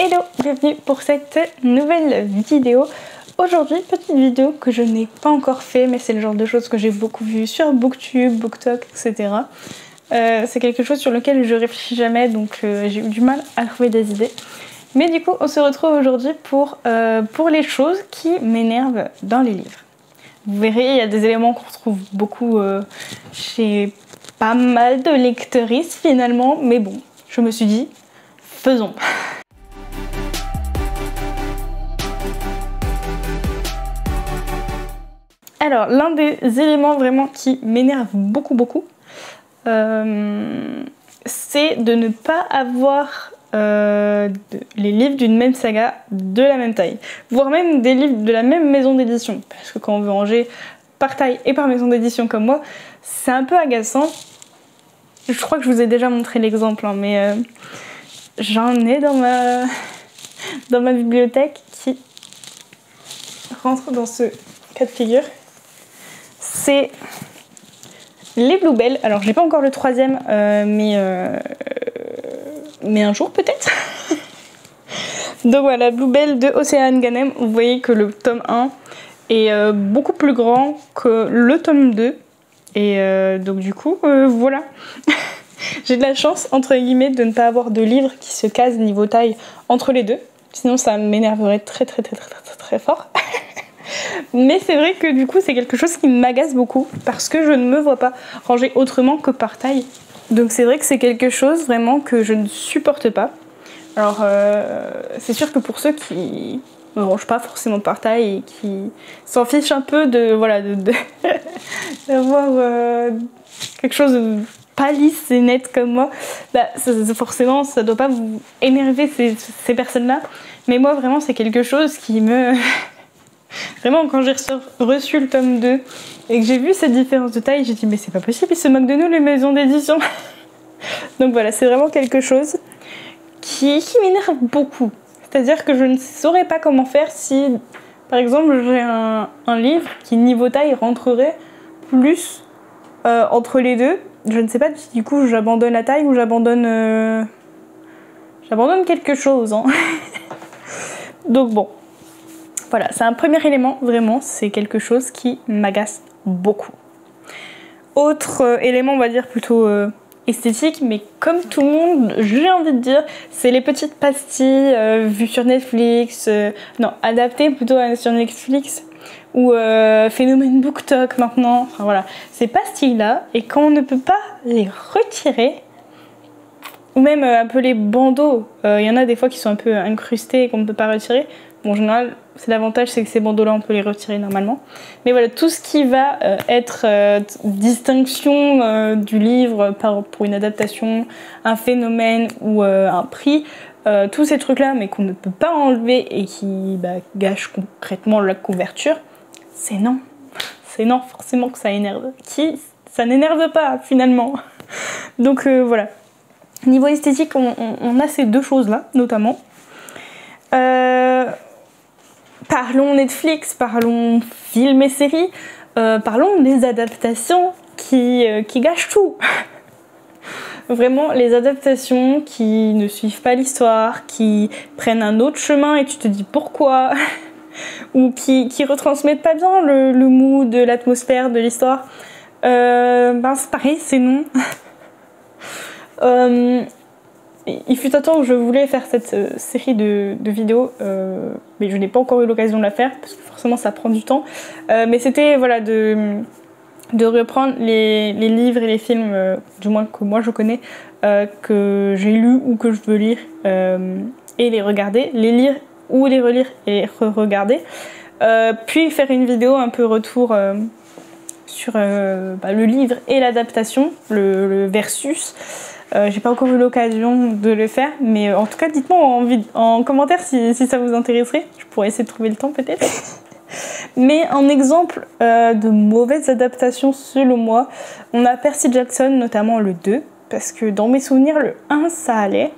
Hello, bienvenue pour cette nouvelle vidéo. Aujourd'hui, petite vidéo que je n'ai pas encore fait, mais c'est le genre de choses que j'ai beaucoup vu sur Booktube, BookTok, etc. C'est quelque chose sur lequel je réfléchis jamais, donc j'ai eu du mal à trouver des idées. Mais du coup, on se retrouve aujourd'hui pour les choses qui m'énervent dans les livres. Vous verrez, il y a des éléments qu'on retrouve beaucoup chez pas mal de lectrices finalement, mais bon, je me suis dit, faisons. Alors, l'un des éléments vraiment qui m'énerve beaucoup, c'est de ne pas avoir les livres d'une même saga de la même taille, voire même des livres de la même maison d'édition, parce que quand on veut ranger par taille et par maison d'édition comme moi, c'est un peu agaçant. Je crois que je vous ai déjà montré l'exemple, hein, mais j'en ai dans ma bibliothèque qui rentre dans ce cas de figure. C'est les Bluebell. Alors j'ai pas encore le troisième, mais un jour peut-être. Donc voilà, Bluebell de Océane Ganem. Vous voyez que le tome 1 est beaucoup plus grand que le tome 2. Et donc du coup, voilà. J'ai de la chance, entre guillemets, de ne pas avoir de livre qui se case niveau taille entre les deux. Sinon ça m'énerverait très fort. Mais c'est vrai que du coup c'est quelque chose qui m'agace beaucoup parce que je ne me vois pas ranger autrement que par taille. Donc c'est vrai que c'est quelque chose vraiment que je ne supporte pas. Alors c'est sûr que pour ceux qui ne rangent pas forcément par taille et qui s'en fichent un peu de voilà d'avoir quelque chose de pas lisse et net comme moi, bah, forcément ça doit pas vous énerver ces personnes-là. Mais moi vraiment c'est quelque chose qui me... Vraiment, quand j'ai reçu le tome 2 et que j'ai vu cette différence de taille, j'ai dit mais c'est pas possible, ils se moquent de nous les maisons d'édition. Donc voilà, c'est vraiment quelque chose qui m'énerve beaucoup. C'est-à-dire que je ne saurais pas comment faire si, par exemple, j'ai un livre qui niveau taille rentrerait plus entre les deux. Je ne sais pas si du coup j'abandonne la taille ou j'abandonne quelque chose. Hein. Donc bon. Voilà, c'est un premier élément, vraiment, c'est quelque chose qui m'agace beaucoup. Autre élément, on va dire plutôt esthétique, mais comme tout le monde, j'ai envie de dire, c'est les petites pastilles vues sur Netflix, non, adaptées plutôt sur Netflix, ou phénomène BookTok maintenant, enfin voilà, ces pastilles-là, et quand on ne peut pas les retirer, ou même un peu les bandeaux, il y en a des fois qui sont un peu incrustés et qu'on ne peut pas retirer. Bon, en général, c'est l'avantage, c'est que ces bandeaux-là, on peut les retirer normalement. Mais voilà, tout ce qui va être distinction du livre pour une adaptation, un phénomène ou un prix, tous ces trucs-là, mais qu'on ne peut pas enlever et qui gâchent concrètement la couverture, c'est non. C'est non, forcément que ça énerve. Qui ça n'énerve pas, finalement. Donc voilà. Niveau esthétique, on a ces deux choses-là, notamment. Parlons Netflix, parlons films et séries, parlons des adaptations qui gâchent tout. Vraiment, les adaptations qui ne suivent pas l'histoire, qui prennent un autre chemin et tu te dis pourquoi, ou qui retransmettent pas bien le mood, l'atmosphère de l'histoire. C'est pareil, c'est non. Il fut un temps où je voulais faire cette série de vidéos, mais je n'ai pas encore eu l'occasion de la faire parce que forcément ça prend du temps. Mais c'était voilà, de reprendre les livres et les films, du moins que moi je connais, que j'ai lus ou que je veux lire, et les regarder, les lire ou les relire et re-regarder. Puis faire une vidéo un peu retour sur le livre et l'adaptation, le versus. J'ai pas encore eu l'occasion de le faire, mais en tout cas dites-moi en commentaire si ça vous intéresserait. Je pourrais essayer de trouver le temps peut-être. Mais en exemple de mauvaises adaptations selon moi, on a Percy Jackson, notamment le 2, parce que dans mes souvenirs le 1 ça allait.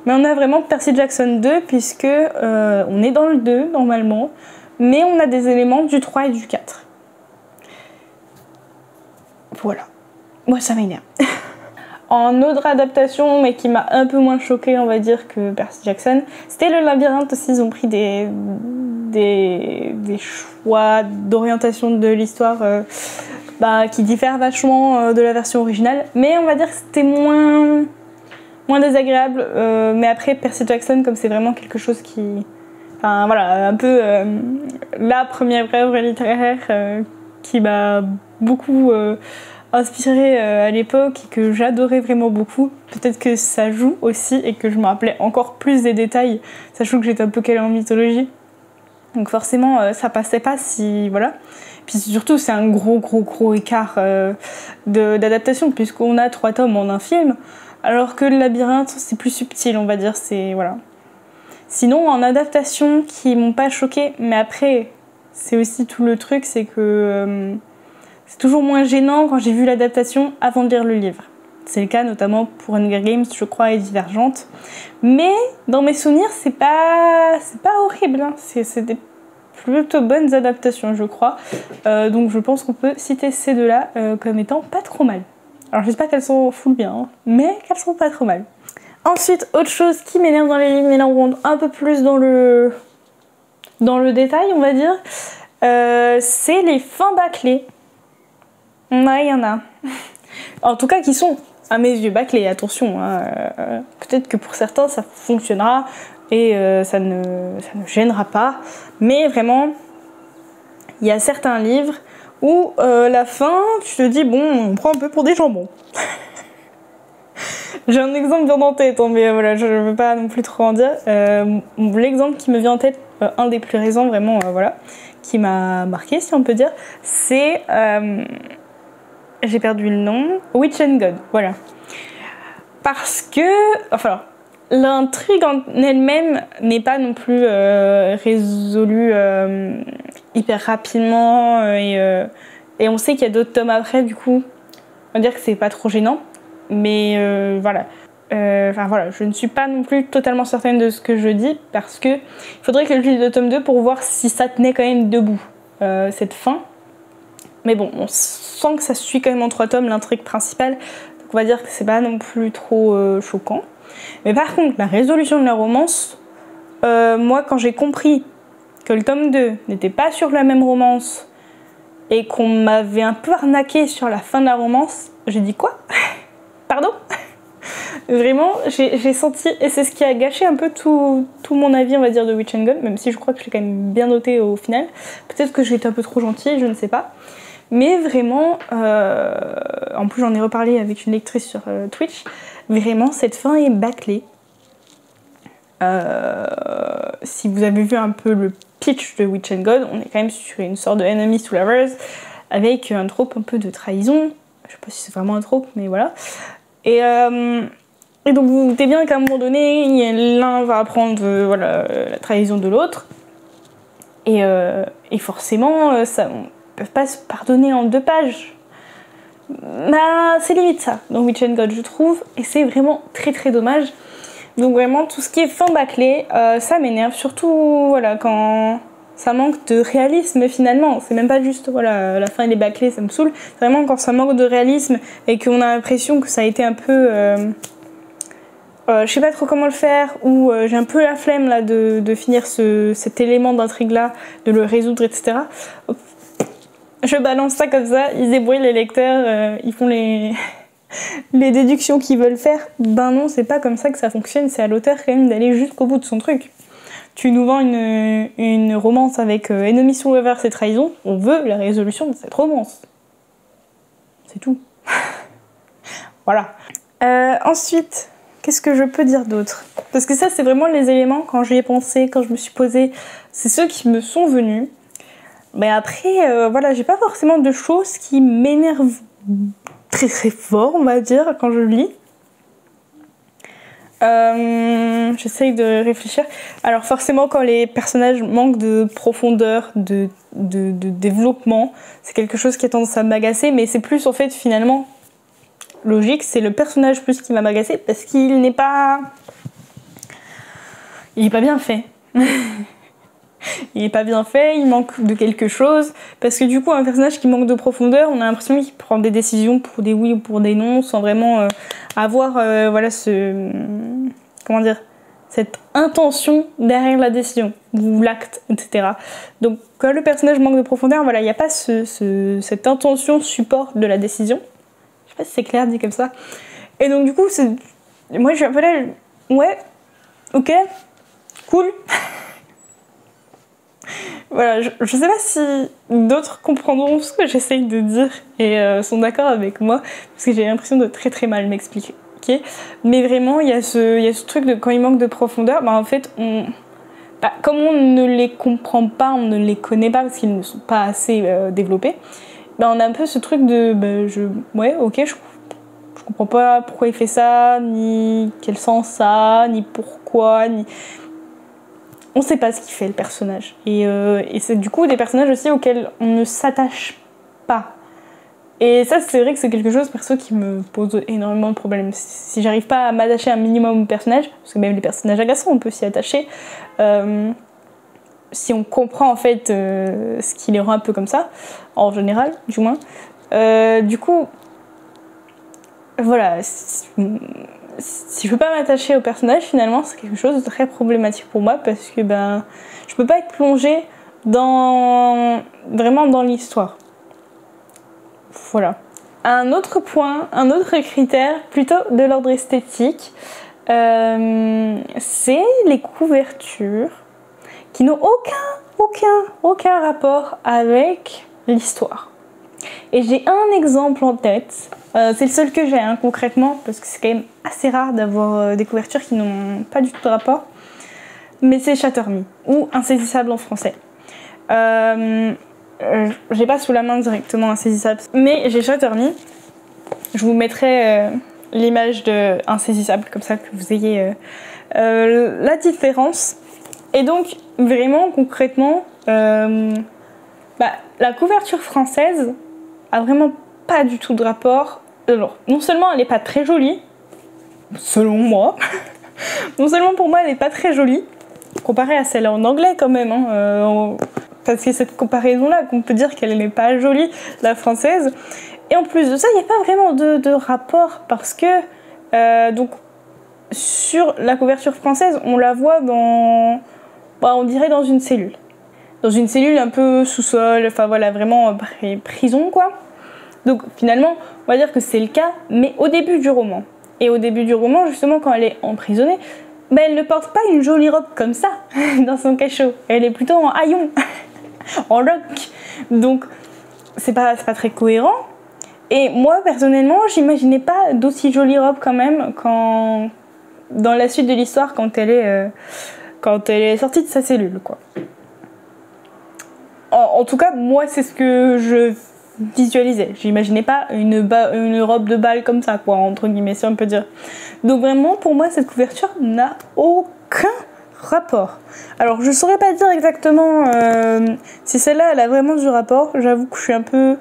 Mais on a vraiment Percy Jackson 2 puisque on est dans le 2 normalement, mais on a des éléments du 3 et du 4. Voilà. Moi ça m'énerve. En autre adaptation, mais qui m'a un peu moins choquée, on va dire, que Percy Jackson, c'était Le Labyrinthe aussi. Ils ont pris des choix d'orientation de l'histoire qui diffèrent vachement de la version originale. Mais on va dire que c'était moins désagréable. Mais après, Percy Jackson, comme c'est vraiment quelque chose qui... Enfin voilà, un peu la première œuvre littéraire qui m'a beaucoup... inspirée à l'époque et que j'adorais vraiment beaucoup. Peut-être que ça joue aussi et que je me rappelais encore plus des détails, sachant que j'étais un peu calée en mythologie. Donc forcément, ça passait pas si... Voilà. Puis surtout, c'est un gros écart d'adaptation, puisqu'on a 3 tomes en un film, alors que Le Labyrinthe, c'est plus subtil, on va dire. C'est... Voilà. Sinon, en adaptation qui m'ont pas choquée, mais après, c'est aussi tout le truc, c'est que... c'est toujours moins gênant quand j'ai vu l'adaptation avant de lire le livre. C'est le cas notamment pour Hunger Games, je crois, et Divergente. Mais dans mes souvenirs, c'est pas horrible. Hein. C'est des plutôt bonnes adaptations, je crois. Donc je pense qu'on peut citer ces deux-là comme étant pas trop mal. Alors j'espère qu'elles sont full bien, hein, mais qu'elles sont pas trop mal. Ensuite, autre chose qui m'énerve dans les livres, mais là on rentre un peu plus dans le détail, on va dire, c'est les fins bâclées. Ouais, il y en a. En tout cas, qui sont, à mes yeux, bâclés. Attention, hein, peut-être que pour certains, ça fonctionnera et ça ne gênera pas. Mais vraiment, il y a certains livres où la fin, tu te dis, bon, on prend un peu pour des jambons. J'ai un exemple bien en tête, hein, mais voilà, je ne veux pas non plus trop en dire. L'exemple qui me vient en tête, un des plus récents, vraiment, voilà, qui m'a marqué, si on peut dire, c'est... j'ai perdu le nom. Witch and God, voilà. Parce que... Enfin, l'intrigue en elle-même n'est pas non plus résolue hyper rapidement. Et on sait qu'il y a d'autres tomes après, du coup. On va dire que c'est pas trop gênant. Mais voilà. Enfin voilà, je ne suis pas non plus totalement certaine de ce que je dis. Parce que il faudrait que je lise le tome 2 pour voir si ça tenait quand même debout, cette fin. Mais bon, on sent que ça suit quand même en 3 tomes l'intrigue principale, donc on va dire que c'est pas non plus trop choquant. Mais par contre, la résolution de la romance, moi quand j'ai compris que le tome 2 n'était pas sur la même romance et qu'on m'avait un peu arnaqué sur la fin de la romance, j'ai dit quoi? Pardon? Vraiment, j'ai senti, et c'est ce qui a gâché un peu tout mon avis, on va dire, de Witch and God, même si je crois que je l'ai quand même bien noté au final. Peut-être que j'ai été un peu trop gentille, je ne sais pas. Mais vraiment, en plus j'en ai reparlé avec une lectrice sur Twitch, vraiment cette fin est bâclée. Si vous avez vu un peu le pitch de Witch and God, on est quand même sur une sorte de enemies to lovers, avec un trope un peu de trahison. Je sais pas si c'est vraiment un trope, mais voilà. Et donc vous vous doutez bien qu'à un moment donné, l'un va apprendre la trahison de l'autre. Et forcément, ça, on ne peut pas se pardonner en 2 pages. Bah, c'est limite ça, dans Witch and God, je trouve. Et c'est vraiment très dommage. Donc vraiment, tout ce qui est fin bâclée, ça m'énerve. Surtout, voilà, quand ça manque de réalisme finalement. C'est même pas juste, voilà, la fin elle est bâclée, ça me saoule. C'est vraiment quand ça manque de réalisme et qu'on a l'impression que ça a été un peu... je sais pas trop comment le faire, ou j'ai un peu la flemme là de finir cet élément d'intrigue là, de le résoudre, etc. Je balance ça comme ça, ils débrouillent les lecteurs, ils font les déductions qu'ils veulent faire. Ben non, c'est pas comme ça que ça fonctionne, c'est à l'auteur quand même d'aller jusqu'au bout de son truc. Tu nous vends une romance avec enemies to lovers et trahison, on veut la résolution de cette romance. C'est tout. Voilà. Ensuite... Qu'est-ce que je peux dire d'autre? Parce que ça, c'est vraiment les éléments, quand j'y ai pensé, quand je me suis posée, c'est ceux qui me sont venus. Mais après, voilà, j'ai pas forcément de choses qui m'énervent très fort, on va dire, quand je lis. J'essaye de réfléchir. Alors forcément, quand les personnages manquent de profondeur, de développement, c'est quelque chose qui a tendance à m'agacer, mais c'est plus en fait finalement... logique, c'est le personnage plus qui m'a m'agacer parce qu'il n'est pas... Il n'est pas bien fait. Il n'est pas bien fait, il manque de quelque chose. Parce que du coup, un personnage qui manque de profondeur, on a l'impression qu'il prend des décisions pour des oui ou pour des non, sans vraiment avoir voilà comment dire, cette intention derrière la décision ou l'acte, etc. Donc quand le personnage manque de profondeur, voilà, il n'y a pas cette intention support de la décision. Je sais pas si c'est clair dit comme ça. Et donc du coup, moi je suis un peu là, ouais, ok, cool. Voilà, je sais pas si d'autres comprendront ce que j'essaye de dire et sont d'accord avec moi, parce que j'ai l'impression de très très mal m'expliquer. Okay, mais vraiment, il y a ce truc de quand il manque de profondeur, bah en fait, comme on ne les comprend pas, on ne les connaît pas parce qu'ils ne sont pas assez développés, bah on a un peu ce truc de, ouais, ok, je comprends pas pourquoi il fait ça, ni quel sens ça a, ni pourquoi, ni... On sait pas ce qu'il fait le personnage. Et c'est du coup des personnages aussi auxquels on ne s'attache pas. Et ça, c'est vrai que c'est quelque chose, perso, qui me pose énormément de problèmes. Si j'arrive pas à m'attacher un minimum au personnage, parce que même les personnages agaçants, on peut s'y attacher, si on comprend en fait ce qui les rend un peu comme ça, en général, du moins, du coup, voilà, si je peux pas m'attacher au personnage, finalement, c'est quelque chose de très problématique pour moi, parce que je peux pas être plongée vraiment dans l'histoire. Voilà. Un autre point, un autre critère, plutôt de l'ordre esthétique, c'est les couvertures qui n'ont aucun rapport avec l'histoire. Et j'ai un exemple en tête, c'est le seul que j'ai concrètement, parce que c'est quand même assez rare d'avoir des couvertures qui n'ont pas du tout de rapport, mais c'est Shatter Me, ou Insaisissable en français. J'ai pas sous la main directement Insaisissable, mais j'ai Shatter Me. Je vous mettrai l'image de Insaisissable, comme ça que vous ayez la différence. Et donc, vraiment, concrètement, la couverture française a vraiment pas du tout de rapport. Alors, non seulement elle est pas très jolie, selon moi, non seulement pour moi elle est pas très jolie, comparée à celle en anglais quand même, parce que cette comparaison-là, qu'on peut dire qu'elle n'est pas jolie, la française. Et en plus de ça, il n'y a pas vraiment de rapport, parce que donc sur la couverture française, on la voit on dirait dans une cellule. Dans une cellule un peu sous-sol, enfin voilà, vraiment prison quoi. Donc finalement, on va dire que c'est le cas, mais au début du roman. Et au début du roman, justement, quand elle est emprisonnée, elle ne porte pas une jolie robe comme ça, dans son cachot. Elle est plutôt en haillons, en loc. Donc c'est pas très cohérent. Et moi, personnellement, j'imaginais pas d'aussi jolie robe quand même, dans la suite de l'histoire, quand elle est sortie de sa cellule, quoi. En tout cas, moi, c'est ce que je visualisais. J'imaginais pas une robe de bal comme ça, quoi, entre guillemets, si on peut dire. Donc vraiment, pour moi, cette couverture n'a aucun rapport. Alors, je saurais pas dire exactement si celle-là, elle a vraiment du rapport. J'avoue que je suis un peu...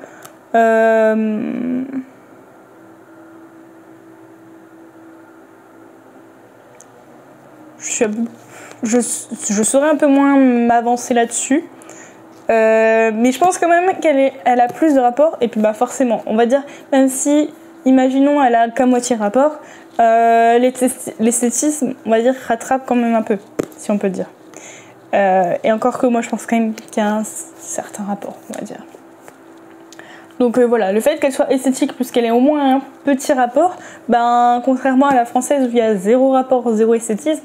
je saurais un peu moins m'avancer là-dessus. Mais je pense quand même elle a plus de rapport. Et puis forcément, on va dire, même si, imaginons, elle a qu'à moitié rapport, l'esthétisme, on va dire, rattrape quand même un peu, si on peut dire. Et encore que moi, je pense quand même qu'il y a un certain rapport, on va dire. Donc voilà, le fait qu'elle soit esthétique plus qu'elle ait au moins un petit rapport, contrairement à la française où il y a zéro rapport, zéro esthétisme,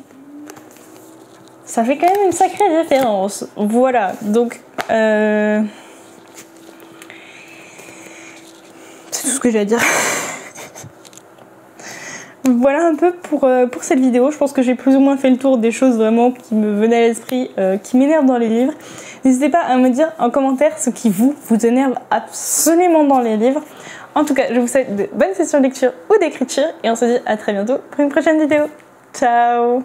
ça fait quand même une sacrée différence. Voilà, donc c'est tout ce que j'ai à dire. Voilà un peu pour cette vidéo. Je pense que j'ai plus ou moins fait le tour des choses vraiment qui me venaient à l'esprit, qui m'énervent dans les livres. N'hésitez pas à me dire en commentaire ce qui vous énerve absolument dans les livres. En tout cas, je vous souhaite de bonnes sessions de lecture ou d'écriture et on se dit à très bientôt pour une prochaine vidéo. Ciao!